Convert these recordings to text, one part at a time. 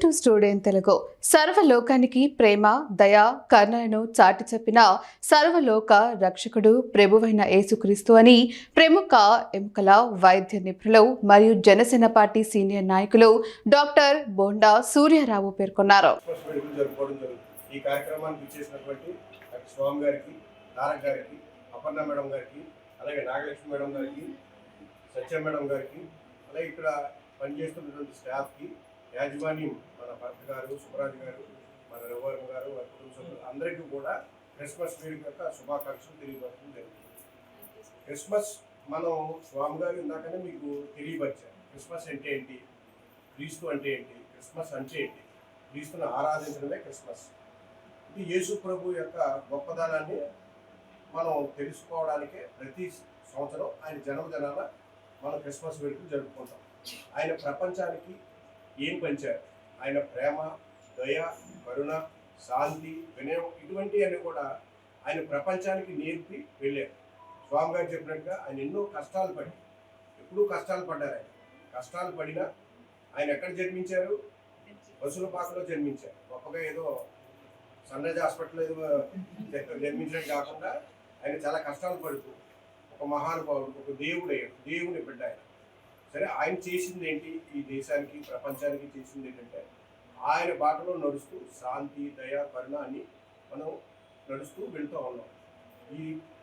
To student Telugu. సర్వలోకానికి ప్రేమ, దయ, కరుణను చాటి చెప్పిన సర్వలోక రక్షకుడు ప్రభువైన యేసుక్రీస్తు అని ప్రముఖ ఎముకల వైద్య నిపుణులు మరియు జనసేన పార్టీ సీనియర్ నాయకులు డాక్టర్ బోండా సూర్యారావు పేర్కొన్నారు. ఈ కార్యక్రమానికి ఇచ్చేసినటువంటి స్వామి గారికి, తారక్ గారికి, అపర్ణ మేడం గారికి, అలాగే నాగలక్ష్మి మేడం గారికి, సత్య మేడం గారికి, అలాగే ఇక్కడ పనిచేస్తున్నటువంటి స్టాఫ్కి, యాజమాన్యం మన భర్త గారు, సుబ్రాజ్ గారు, మన రఘువరం గారు, వారి కుటుంబ సభ్యులు అందరికీ కూడా క్రిస్మస్ వేడుక యొక్క శుభాకాంక్షలు తెలియపరచడం జరుగుతుంది. క్రిస్మస్ మనం స్వామి గారు ఇందాకనే మీకు తెలియపరిచారు. క్రిస్మస్ అంటే ఏంటి, క్రీస్తు అంటే ఏంటి, క్రిస్మస్ అంటే ఏంటి, క్రీస్తుని ఆరాధించడమే క్రిస్మస్. ఇది యేసు ప్రభు యొక్క గొప్పదనాన్ని మనం తెలుసుకోవడానికే ప్రతి సంవత్సరం ఆయన జన్మదినాన మనం క్రిస్మస్ వేడుకలు జరుపుకుంటాం. ఆయన ప్రపంచానికి ఏం పంచారు, ఆయన ప్రేమ, దయ, కరుణ, శాంతి, వినయం ఇటువంటివన్నీ కూడా ఆయన ప్రపంచానికి నేర్పి వెళ్ళారు. స్వామి గారు చెప్పినట్టుగా ఆయన ఎన్నో కష్టాలు పడి, ఎప్పుడూ కష్టాలు పడ్డారు. ఆయన కష్టాలు పడినా ఆయన ఎక్కడ జన్మించారు? వసూలపాకలో జన్మించారు. గొప్పగా ఏదో సన్రైజ్ హాస్పిటల్ ఏదో జన్మించడం కాకుండా ఆయన చాలా కష్టాలు పడుతూ ఒక మహానుభావుడు, ఒక దేవుడయ్యాడు, దేవుని బిడ్డ ఆయన. సరే, ఆయన చేసింది ఏంటి, ఈ దేశానికి, ప్రపంచానికి చేసింది ఏంటంటే ఆయన బాటలో నడుస్తూ శాంతి, దయ, కరుణ అని మనం నడుస్తూ వెళ్తూ ఉన్నాం. ఈ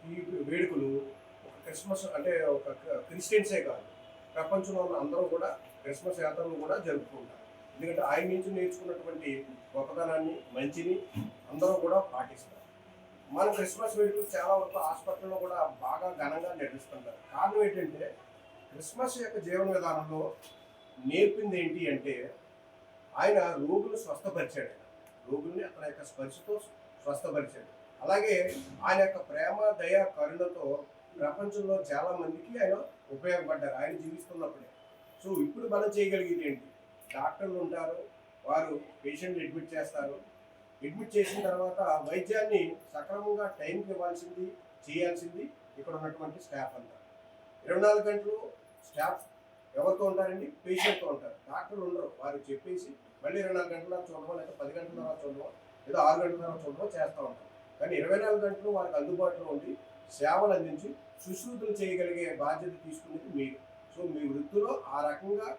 ఈ వేడుకలు ఒక క్రిస్మస్ అంటే ఒక క్రిస్టియన్సే కాదు, ప్రపంచంలో ఉన్న అందరూ కూడా క్రిస్మస్ యాత్రలు కూడా జరుపుకుంటారు. ఎందుకంటే ఆయన నుంచి నేర్చుకున్నటువంటి గొప్పతనాన్ని, మంచిని అందరూ కూడా పాటిస్తారు. మన క్రిస్మస్ వేడుకలు చాలా వరకు హాస్పిటల్లో కూడా బాగా ఘనంగా నిర్వహిస్తుంటారు. కారణం ఏంటంటే క్రిస్మస్ యొక్క జీవన విధానంలో నేర్పింది ఏంటి అంటే ఆయన రోగులు స్వస్థపరిచాడు. రోగుల్ని అతని యొక్క స్పర్శతో స్వస్థపరిచాడు. అలాగే ఆయన యొక్క ప్రేమ, దయ, కరుణతో ప్రపంచంలో చాలా మందికి ఆయన ఉపయోగపడ్డారు ఆయన జీవిస్తున్నప్పుడే. సో ఇప్పుడు మనం చేయగలిగేది ఏంటి? డాక్టర్లు ఉంటారు, వారు పేషెంట్ని అడ్మిట్ చేస్తారు. అడ్మిట్ చేసిన తర్వాత వైద్యాన్ని సక్రమంగా టైంకి ఇవ్వాల్సింది, చేయాల్సింది ఇక్కడ ఉన్నటువంటి స్టాఫ్ అంతా. 24 గంటలు స్టాఫ్ ఎవరితో ఉంటారండి? పేషెంట్తో ఉంటారు. డాక్టర్లు ఉండరు. వారు చెప్పేసి మళ్ళీ 24 గంటల తర్వాత చూడడం, లేదా 10 గంటల తర్వాత చూడడం, లేదా 6 గంటల తర్వాత చూడడం చేస్తూ ఉంటారు. కానీ 24 గంటలు వారికి అందుబాటులో ఉండి సేవలు అందించి శుశ్రూషలు చేయగలిగే బాధ్యత తీసుకునేది మీరు. సో మీ వృత్తిలో ఆ రకంగా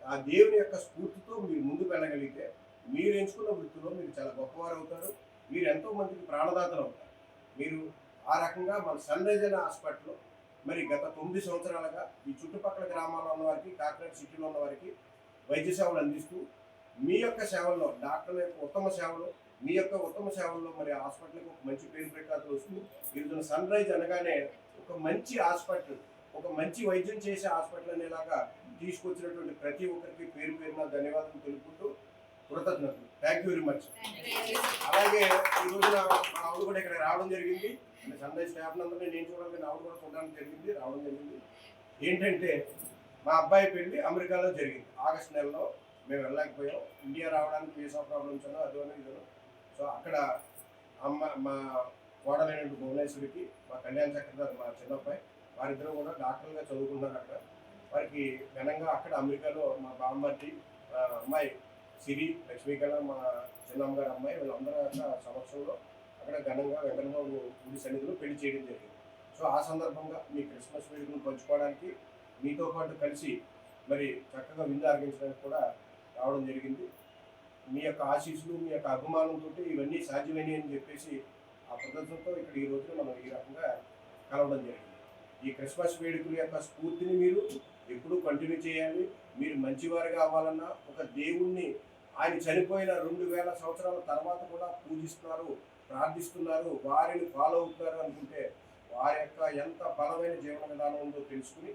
ఆ దేవుని యొక్క స్ఫూర్తితో మీరు ముందుకు వెళ్ళగలిగితే మీరు ఎంచుకున్న వృత్తిలో మీరు చాలా గొప్పవారు అవుతారు. మీరు ఎంతో మందికి ప్రాణదాతలు అవుతారు. మీరు ఆ రకంగా మన సన్రైజ్ అనే హాస్పిటల్లో మరి గత 9 సంవత్సరాలుగా ఈ చుట్టుపక్కల గ్రామాల్లో ఉన్న వారికి, కాకినాడ సిటీలో ఉన్న వారికి వైద్య సేవలు అందిస్తూ మీ యొక్క సేవల్లో, డాక్టర్ల యొక్క ఉత్తమ సేవలు, మీ యొక్క ఉత్తమ సేవల్లో మరి హాస్పిటల్కి ఒక మంచి పేరు ప్రఖ్యాతులు వస్తూ ఈరోజు సన్రైజ్ అనగానే ఒక మంచి హాస్పిటల్, ఒక మంచి వైద్యం చేసే హాస్పిటల్ అనేలాగా తీసుకొచ్చినటువంటి ప్రతి ఒక్కరికి పేరు పేరున ధన్యవాదాలు తెలుపుకుంటూ కృతజ్ఞతలు. Thank you very much. అలాగే ఈ రోజున మా ఆవిడ కూడా ఇక్కడ రావడం జరిగింది. అంటే సన్రైజ్ స్టాఫ్ అందరినీ నేను చూడాలని ఆవిడ కూడా చూడడానికి జరిగింది, రావడం జరిగింది. ఏంటంటే మా అబ్బాయి పెళ్ళి అమెరికాలో జరిగింది. ఆగస్టు నెలలో మేము వెళ్ళలేకపోయాం. ఇండియా రావడానికి వీసా ప్రాబ్లమ్స్ అన్నా అదోనో ఇదోనో. సో అక్కడ మా కోడలైనటువంటి భువనేశ్వరికి, మా కళ్యాణ చక్రధారి మా చిన్నబ్బాయి, వారిద్దరూ కూడా డాక్టర్లుగా చదువుకున్నారు అక్కడ. వారికి ఘనంగా అక్కడ అమెరికాలో మా బామ్మర్ది అమ్మాయి సిరి, లక్ష్మీకళ, మా చిన్నమ్మగారి అమ్మాయి, వీళ్ళందరూ సమక్షంలో అక్కడ ఘనంగా వెంకటబాబు గుడి సన్నిధిలో పెళ్లి చేయడం జరిగింది. సో ఆ సందర్భంగా మీ క్రిస్మస్ వేడుకను పంచుకోవడానికి మీతో పాటు కలిసి మరి చక్కగా విందు ఆరగించడానికి కూడా రావడం జరిగింది. మీ యొక్క ఆశీస్సులు, మీ యొక్క అభిమానంతో ఇవన్నీ సాధ్యమైనవి అని చెప్పేసి ఆ పద్ధతులతో ఇక్కడ ఈ రోజున మనం ఈ రకంగా కలవడం జరిగింది. ఈ క్రిస్మస్ వేడుకల యొక్క స్ఫూర్తిని మీరు ఎప్పుడూ కంటిన్యూ చేయాలి. మీరు మంచివారుగా అవ్వాలన్నా, ఒక దేవుణ్ణి ఆయన చనిపోయిన 2000 సంవత్సరాల తర్వాత కూడా పూజిస్తున్నారు, ప్రార్థిస్తున్నారు, వారిని ఫాలో అవుతున్నారు అనుకుంటే వారి యొక్క ఎంత బలమైన జీవన విధానం ఉందో తెలుసుకుని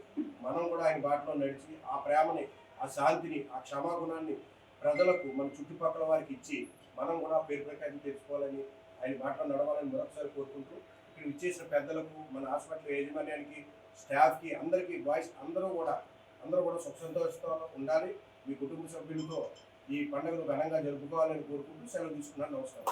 మనం కూడా ఆయన బాటలో నడిచి ఆ ప్రేమని, ఆ శాంతిని, ఆ క్షమాగుణాన్ని ప్రజలకు, మన చుట్టుపక్కల వారికి ఇచ్చి మనం కూడా పేరు ప్రఖ్యాతి తెచ్చుకోవాలని, ఆయన బాటలో నడవాలని మరొకసారి కోరుకుంటూ ఇక్కడ ఇచ్చేసిన పెద్దలకు, మన హాస్పిటల్ యాజమాన్యానికి, స్టాఫ్కి, అందరికీ, బాయ్స్ అందరూ కూడా సుఖ సంతోషంతో ఉండాలి. మీ కుటుంబ సభ్యులతో ఈ పండుగను ఘనంగా జరుపుకోవాలని కోరుకుంటూ సెలవు తీసుకున్నాను. నమస్కారం.